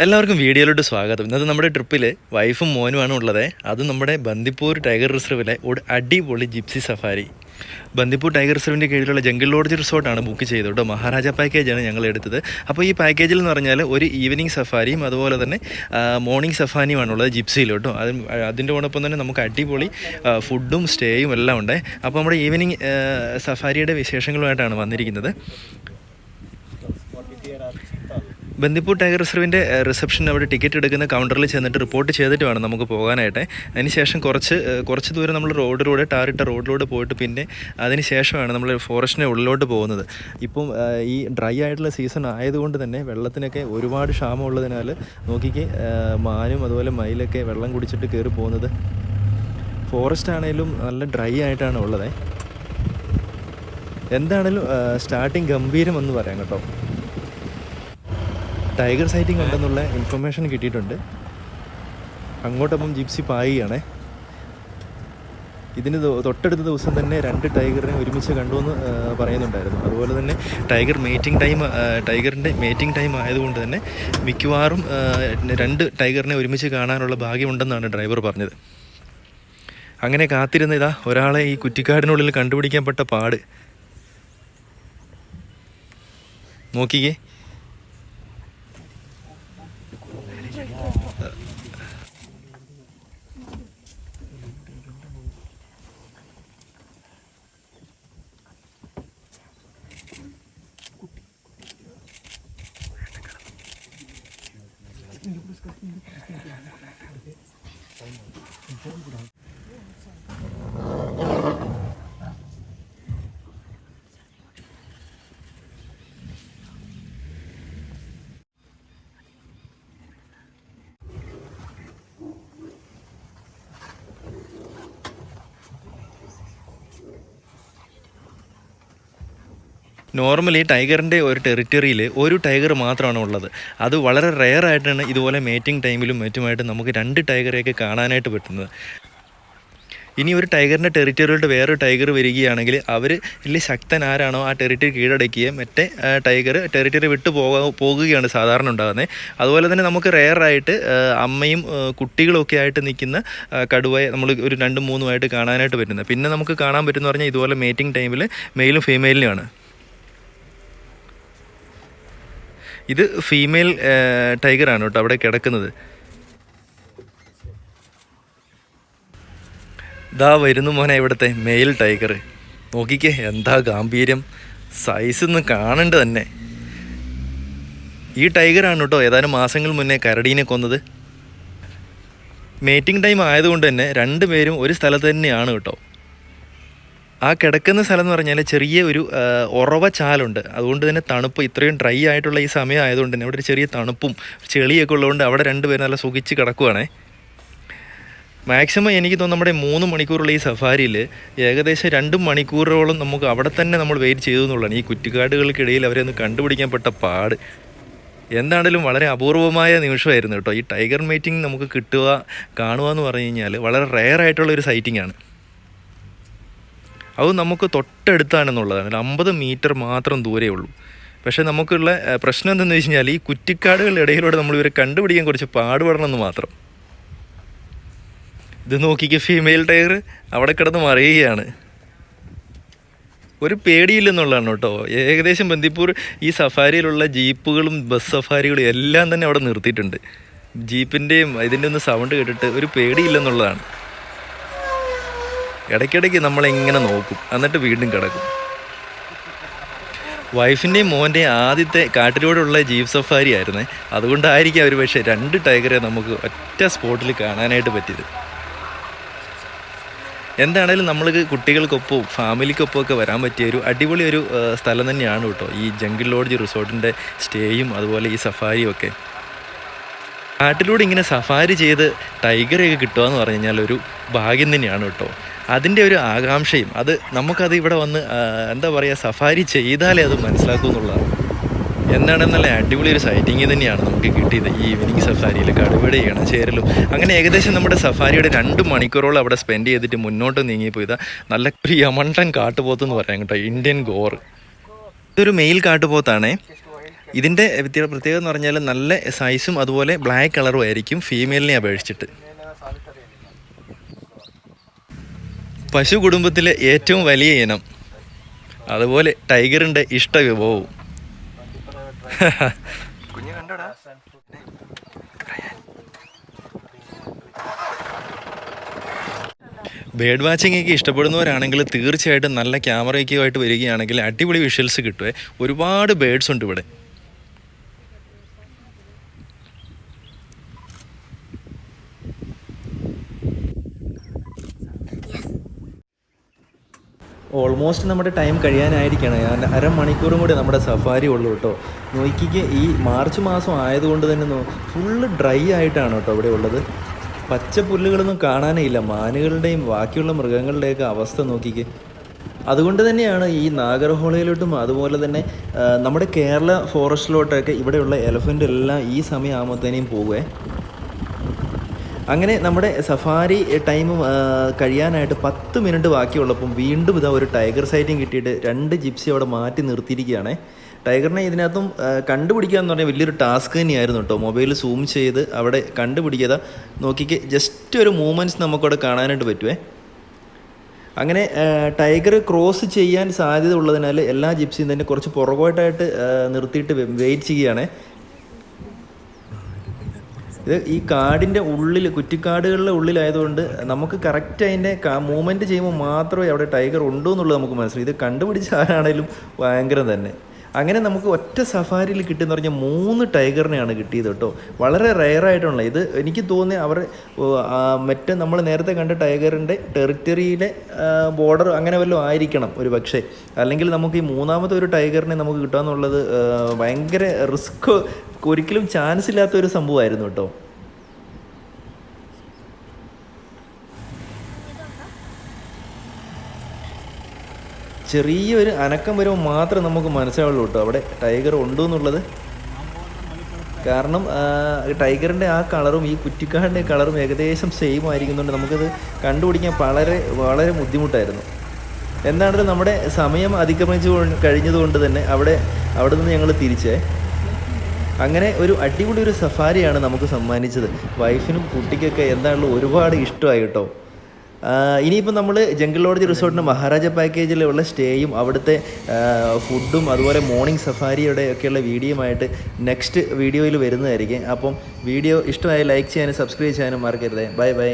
എല്ലാവർക്കും വീഡിയോയിലോട്ട് സ്വാഗതം. ഇന്നത്തെ നമ്മുടെ ട്രിപ്പിൽ വൈഫും മോനുമാണ് ഉള്ളത്. അത് നമ്മുടെ ബന്ദിപ്പൂർ ടൈഗർ റിസർവിലെ ഒരു അടിപൊളി ജിപ്സി സഫാരി. ബന്ദിപ്പൂർ ടൈഗർ റിസർവിൻ്റെ കീഴിലുള്ള ജംഗിൾ ലോഡ്ജ് റിസോർട്ടാണ് ബുക്ക് ചെയ്തത് കേട്ടോ. മഹാരാജ പാക്കേജാണ് ഞങ്ങൾ എടുത്തത്. അപ്പോൾ ഈ പാക്കേജിൽ എന്ന് പറഞ്ഞാൽ ഒരു ഈവനിങ് സഫാരിയും അതുപോലെ തന്നെ മോർണിംഗ് സഫാരിയുമാണുള്ളത് ജിപ്സിയിൽ കേട്ടോ. അതിൻ്റെ കൂടൊപ്പം തന്നെ നമുക്ക് അടിപൊളി ഫുഡും സ്റ്റേയും എല്ലാം ഉണ്ട്. അപ്പോൾ നമ്മുടെ ഈവനിങ് സഫാരിയുടെ വിശേഷങ്ങളുമായിട്ടാണ് വന്നിരിക്കുന്നത്. ബന്ദിപ്പൂർ ടൈഗർ റിസർവിൻ്റെ റിസപ്ഷൻ അവിടെ ടിക്കറ്റ് എടുക്കുന്ന കൗണ്ടറിൽ ചെന്നിട്ട് റിപ്പോർട്ട് ചെയ്തിട്ട് വേണം നമുക്ക് പോകാനായിട്ട്. അതിനുശേഷം കുറച്ച് ദൂരം നമ്മൾ റോഡിലൂടെ ടാറിട്ട റോഡിലൂടെ പോയിട്ട് പിന്നെ അതിന് ശേഷമാണ് നമ്മൾ ഫോറസ്റ്റിൻ്റെ ഉള്ളിലോട്ട് പോകുന്നത്. ഇപ്പം ഈ ഡ്രൈ ആയിട്ടുള്ള സീസൺ ആയതുകൊണ്ട് തന്നെ വെള്ളത്തിനൊക്കെ ഒരുപാട് ക്ഷാമമുള്ളതിനാൽ നോക്കിക്ക് മാനും അതുപോലെ മയിലൊക്കെ വെള്ളം കുടിച്ചിട്ട് കയറി പോകുന്നത്. ഫോറസ്റ്റ് ആണെങ്കിലും നല്ല ഡ്രൈ ആയിട്ടാണ് ഉള്ളത്. എന്താണേലും സ്റ്റാർട്ടിങ് ഗംഭീരം എന്ന് പറയാം കേട്ടോ. ടൈഗർ സൈറ്റിംഗ് ഉണ്ടെന്നുള്ള ഇൻഫർമേഷൻ കിട്ടിയിട്ടുണ്ട്. അങ്ങോട്ടപ്പം ജിപ്സി പായുകയാണേ. ഇതിന് തൊട്ടടുത്ത ദിവസം തന്നെ 2 ടൈഗറിനെ ഒരുമിച്ച് കണ്ടുവെന്ന് പറയുന്നുണ്ടായിരുന്നു. അതുപോലെ തന്നെ ടൈഗറിൻ്റെ മേറ്റിംഗ് ടൈം ആയതുകൊണ്ട് തന്നെ മിക്കവാറും 2 ടൈഗറിനെ ഒരുമിച്ച് കാണാനുള്ള ഭാഗ്യമുണ്ടെന്നാണ് ഡ്രൈവർ പറഞ്ഞത്. അങ്ങനെ കാത്തിരുന്ന ഇതാ ഒരാളെ ഈ കുറ്റിക്കാടിനുള്ളിൽ കണ്ടുപിടിക്കാൻ പെട്ട പാട് നോക്കിക്കേ. നോർമലി ടൈഗറിൻ്റെ ഒരു ടെറിറ്ററിയിൽ ഒരു ടൈഗർ മാത്രമാണ് ഉള്ളത്. അത് വളരെ റെയർ ആയിട്ടാണ് ഇതുപോലെ മേറ്റിംഗ് ടൈമിലും മറ്റുമായിട്ട് നമുക്ക് 2 ടൈഗറെയൊക്കെ കാണാനായിട്ട് പറ്റുന്നത്. ഇനി ഒരു ടൈഗറിൻ്റെ ടെറിറ്ററിയിലോട്ട് വേറൊരു ടൈഗർ വരികയാണെങ്കിൽ അവർ വലിയ ശക്തൻ ആരാണോ ആ ടെറിറ്ററി കീഴടക്കുകയും മറ്റേ ടൈഗർ ടെറിറ്ററി വിട്ടു പോകുകയാണ് സാധാരണ ഉണ്ടാകുന്നത്. അതുപോലെ തന്നെ നമുക്ക് റെയറായിട്ട് അമ്മയും കുട്ടികളൊക്കെ ആയിട്ട് നിൽക്കുന്ന കടുവയെ നമ്മൾ ഒരു 2-3 കാണാനായിട്ട് പറ്റുന്നത്. പിന്നെ നമുക്ക് കാണാൻ പറ്റുമെന്ന് പറഞ്ഞാൽ ഇതുപോലെ മേറ്റിംഗ് ടൈമിൽ മെയിലും ഫീമെയിലിനുമാണ്. ഇത് ഫീമെയിൽ ടൈഗറാണ് കേട്ടോ അവിടെ കിടക്കുന്നത്. ഇതാ വരുന്നു മോനെ ഇവിടുത്തെ മെയിൽ ടൈഗർ. നോക്കിക്കേ എന്താ ഗാംഭീര്യം, സൈസ് ഒന്ന് കാണേണ്ട തന്നെ. ഈ ടൈഗറാണ് കേട്ടോ ഏതാനും മാസങ്ങൾ മുന്നേ കരടീനെ കൊന്നത്. മേറ്റിംഗ് ടൈം ആയതുകൊണ്ട് തന്നെ 2 പേരും ഒരു സ്ഥലത്ത് തന്നെയാണ് കേട്ടോ. ആ കിടക്കുന്ന സ്ഥലം എന്ന് പറഞ്ഞാൽ ചെറിയ ഒരു ഉറവ ചാലുണ്ട്. അതുകൊണ്ട് തന്നെ തണുപ്പ്, ഇത്രയും ഡ്രൈ ആയിട്ടുള്ള ഈ സമയം ആയതുകൊണ്ട് തന്നെ അവിടെ ഒരു ചെറിയ തണുപ്പും ചെളിയൊക്കെ ഉള്ളതുകൊണ്ട് അവിടെ 2 പേരും നല്ല സുഖിച്ച് കിടക്കുവാണേ. മാക്സിമം എനിക്ക് തോന്നുന്നു നമ്മുടെ 3 മണിക്കൂറുള്ള ഈ സഫാരിയിൽ ഏകദേശം 2 മണിക്കൂറോളം നമുക്ക് അവിടെ തന്നെ നമ്മൾ വെയിറ്റ് ചെയ്തു എന്നുള്ളതാണ്. ഈ കുറ്റിക്കാടുകൾക്കിടയിൽ അവരെ ഒന്ന് കണ്ടുപിടിക്കാൻ പെട്ട പാട്. എന്താണെങ്കിലും വളരെ അപൂർവമായ നിമിഷമായിരുന്നു കേട്ടോ. ഈ ടൈഗർ മീറ്റിംഗ് നമുക്ക് കാണുക എന്ന് പറഞ്ഞു കഴിഞ്ഞാൽ വളരെ റെയർ ആയിട്ടുള്ളൊരു സൈറ്റിംഗ് ആണ്. അത് നമുക്ക് തൊട്ടടുത്താണെന്നുള്ളതാണ്. 50 മീറ്റർ മാത്രം ദൂരേ ഉള്ളൂ. പക്ഷേ നമുക്കുള്ള പ്രശ്നം എന്തെന്ന് വെച്ച് കഴിഞ്ഞാൽ ഈ കുറ്റിക്കാടുകളുടെ ഇടയിലൂടെ നമ്മൾ ഇവരെ കണ്ടുപിടിക്കാൻ കുറച്ച് പാടുപെടണമെന്ന് മാത്രം. ഇത് നോക്കിക്ക് ഫീമെയിൽ ടൈഗർ അവിടെ കിടന്ന് മറിയുകയാണ്. ഒരു പേടിയില്ലെന്നുള്ളതാണ് കേട്ടോ. ഏകദേശം ബന്ദിപ്പൂർ ഈ സഫാരിയിലുള്ള ജീപ്പുകളും ബസ് സഫാരികളും എല്ലാം തന്നെ അവിടെ നിർത്തിയിട്ടുണ്ട്. ജീപ്പിൻ്റെയും ഇതിൻ്റെ ഒന്ന് സൗണ്ട് കേട്ടിട്ട് ഒരു പേടിയില്ലെന്നുള്ളതാണ്. ഇടയ്ക്കിടയ്ക്ക് നമ്മളിങ്ങനെ നോക്കും, എന്നിട്ട് വീണ്ടും കിടക്കും. വൈഫിൻ്റെയും മോൻ്റെയും ആദ്യത്തെ കാട്ടിലൂടെയുള്ള ജീപ്പ് സഫാരി ആയിരുന്നേ. അതുകൊണ്ടായിരിക്കും അവർ പക്ഷേ 2 ടൈഗറെ നമുക്ക് ഒറ്റ സ്പോട്ടിൽ കാണാനായിട്ട് പറ്റിയത്. എന്താണേലും നമ്മൾക്ക് കുട്ടികൾക്കൊപ്പവും ഫാമിലിക്കൊപ്പം ഒക്കെ വരാൻ പറ്റിയ ഒരു അടിപൊളി ഒരു സ്ഥലം തന്നെയാണ് കേട്ടോ ഈ ജംഗിൾ ലോഡ്ജ് റിസോർട്ടിൻ്റെ സ്റ്റേയും അതുപോലെ ഈ സഫാരിയും ഒക്കെ. കാട്ടിലൂടെ ഇങ്ങനെ സഫാരി ചെയ്ത് ടൈഗറൊക്കെ കിട്ടുക എന്ന് പറഞ്ഞു കഴിഞ്ഞാൽ ഒരു ഭാഗ്യം തന്നെയാണ് കേട്ടോ. അതിൻ്റെ ഒരു ആകാംക്ഷയും അത് നമുക്കത് ഇവിടെ വന്ന് എന്താ പറയുക സഫാരി ചെയ്താലേ അത് മനസ്സിലാക്കൂ എന്നുള്ളതാണ്. എന്നാണ് നല്ല അടിപൊളി ഒരു സൈറ്റിങ് തന്നെയാണ് നമുക്ക് കിട്ടിയത് ഈ ഈവനിങ് സഫാരിയിൽ. കടുവയുടെ ഇണചേരലും അങ്ങനെ ഏകദേശം നമ്മുടെ സഫാരിയുടെ 2 മണിക്കൂറോളം അവിടെ സ്പെൻഡ് ചെയ്തിട്ട് മുന്നോട്ട് നീങ്ങിപ്പോയതാ നല്ല ഒരു യമണ്ടൻ കാട്ടുപോത്തെന്ന് പറയാം കേട്ടോ, ഇന്ത്യൻ ഗോർ. ഇതൊരു മെയിൽ കാട്ടുപോത്താണേ. ഇതിൻ്റെ പ്രത്യേകത എന്ന് പറഞ്ഞാൽ നല്ല സൈസും അതുപോലെ ബ്ലാക്ക് കളറും ആയിരിക്കും ഫീമെയിലിനെ അപേക്ഷിച്ചിട്ട്. പശു കുടുംബത്തിലെ ഏറ്റവും വലിയ ഇനം, അതുപോലെ ടൈഗറിൻ്റെ ഇഷ്ട വിഭവവും. ബേർഡ് വാച്ചിങ് ഒക്കെ ഇഷ്ടപ്പെടുന്നവരാണെങ്കിൽ തീർച്ചയായിട്ടും നല്ല ക്യാമറയ്ക്കുമായിട്ട് വരികയാണെങ്കിൽ അടിപൊളി വിഷ്വൽസ് കിട്ടുമേ. ഒരുപാട് ബേർഡ്സ് ഉണ്ട് ഇവിടെ. ഓൾമോസ്റ്റ് നമ്മുടെ ടൈം കഴിയാനായിരിക്കണം. ഞാൻ അരമണിക്കൂറും കൂടി നമ്മുടെ സഫാരി ഉള്ളൂ കേട്ടോ. നോക്കിക്ക് ഈ മാർച്ച് മാസം ആയതുകൊണ്ട് തന്നെ ഫുള്ള് ഡ്രൈ ആയിട്ടാണ് കേട്ടോ ഇവിടെ ഉള്ളത്. പച്ച പുല്ലുകളൊന്നും കാണാനേ ഇല്ല. മാനുകളുടെയും ബാക്കിയുള്ള മൃഗങ്ങളുടെയൊക്കെ അവസ്ഥ നോക്കിക്ക്. അതുകൊണ്ട് തന്നെയാണ് ഈ നാഗർഹോളയിലോട്ടും അതുപോലെ തന്നെ നമ്മുടെ കേരള ഫോറസ്റ്റിലോട്ടൊക്കെ ഇവിടെയുള്ള എലഫൻ്റ് എല്ലാം ഈ സമയം ആകുമ്പോഴത്തേനും പോകുവേ. അങ്ങനെ നമ്മുടെ സഫാരി ടൈം കഴിയാനായിട്ട് 10 മിനിറ്റ് ബാക്കിയുള്ളപ്പം വീണ്ടും ഇതാ ഒരു ടൈഗർ സൈറ്റിങ് കിട്ടിയിട്ട് 2 ജിപ്സി അവിടെ മാറ്റി നിർത്തിയിരിക്കുകയാണ്. ടൈഗറിനെ ഇതിനകത്തും കണ്ടുപിടിക്കുക എന്ന് പറഞ്ഞാൽ വലിയൊരു ടാസ്ക് തന്നെയായിരുന്നു കേട്ടോ. മൊബൈൽ സൂം ചെയ്ത് അവിടെ കണ്ടുപിടിക്കുക നോക്കിക്ക് ജസ്റ്റ് ഒരു മൂവ്മെൻറ്റ്സ് നമുക്കവിടെ കാണാനായിട്ട് പറ്റുമേ. അങ്ങനെ ടൈഗർ ക്രോസ് ചെയ്യാൻ സാധ്യത ഉള്ളതിനാൽ എല്ലാ ജിപ്സിയും തന്നെ കുറച്ച് പുറകോട്ടായിട്ട് നിർത്തിയിട്ട് വെയിറ്റ് ചെയ്യുകയാണ്. ഇത് ഈ കാടിൻ്റെ ഉള്ളിൽ കുറ്റിക്കാടുകളുടെ ഉള്ളിലായതുകൊണ്ട് നമുക്ക് കറക്റ്റ് അതിൻ്റെ മൂവ്മെൻറ്റ് ചെയ്യുമ്പോൾ മാത്രമേ അവിടെ ടൈഗർ ഉണ്ടോ എന്നുള്ളത് നമുക്ക് മനസ്സിലായി. ഇത് കണ്ടുപിടിച്ച ആരാണേലും ഭയങ്കരം തന്നെ. അങ്ങനെ നമുക്ക് ഒറ്റ സഫാരിയിൽ കിട്ടിയെന്ന് പറഞ്ഞാൽ 3 ടൈഗറിനെയാണ് കിട്ടിയത് കേട്ടോ. വളരെ റെയറായിട്ടുള്ള ഇത് എനിക്ക് തോന്നി അവർ മറ്റേ നമ്മൾ നേരത്തെ കണ്ട ടൈഗറിൻ്റെ ടെറിറ്ററിയിലെ ബോർഡർ അങ്ങനെ വല്ലതും ആയിരിക്കണം ഒരു പക്ഷേ. അല്ലെങ്കിൽ നമുക്ക് ഈ 3ാമത്തെ ഒരു ടൈഗറിനെ നമുക്ക് കിട്ടുകയെന്നുള്ളത് ഭയങ്കര റിസ്ക്, ഒരിക്കലും ചാൻസ് ഇല്ലാത്തൊരു സംഭവമായിരുന്നു കേട്ടോ. ചെറിയൊരു അനക്കം വരുമ്പോൾ മാത്രമേ നമുക്ക് മനസ്സിലാവുള്ളൂ കേട്ടോ അവിടെ ടൈഗർ ഉണ്ടോ എന്നുള്ളത്. കാരണം ടൈഗറിൻ്റെ ആ കളറും ഈ കുറ്റിക്കാടിൻ്റെ കളറും ഏകദേശം സെയിം ആയിരിക്കുന്നുണ്ട്. നമുക്കത് കണ്ടുപിടിക്കാൻ വളരെ ബുദ്ധിമുട്ടായിരുന്നു. എന്താണെങ്കിലും നമ്മുടെ സമയം അതിക്രമിച്ചു കഴിഞ്ഞതുകൊണ്ട് തന്നെ അവിടെ നിന്ന് ഞങ്ങൾ തിരിച്ചേ. അങ്ങനെ ഒരു അടിപൊളി ഒരു സഫാരിയാണ് നമുക്ക് സമ്മാനിച്ചത്. വൈഫിനും കുട്ടിക്കൊക്കെ എന്താണല്ലോ ഒരുപാട് ഇഷ്ടമായി കേട്ടോ. ഇനിയിപ്പോൾ നമ്മൾ ജംഗിൾ ലോഡ്ജ് റിസോർട്ടിൻ്റെ മഹാരാജ പാക്കേജിലുള്ള സ്റ്റേയും അവിടുത്തെ ഫുഡും അതുപോലെ മോർണിംഗ് സഫാരിയുടെ ഒക്കെയുള്ള വീഡിയോയുമായിട്ട് നെക്സ്റ്റ് വീഡിയോയിൽ വരുന്നതായിരിക്കും. അപ്പം വീഡിയോ ഇഷ്ടമായി ലൈക്ക് ചെയ്യാനും സബ്സ്ക്രൈബ് ചെയ്യാനും മറക്കരുത്. Bye bye.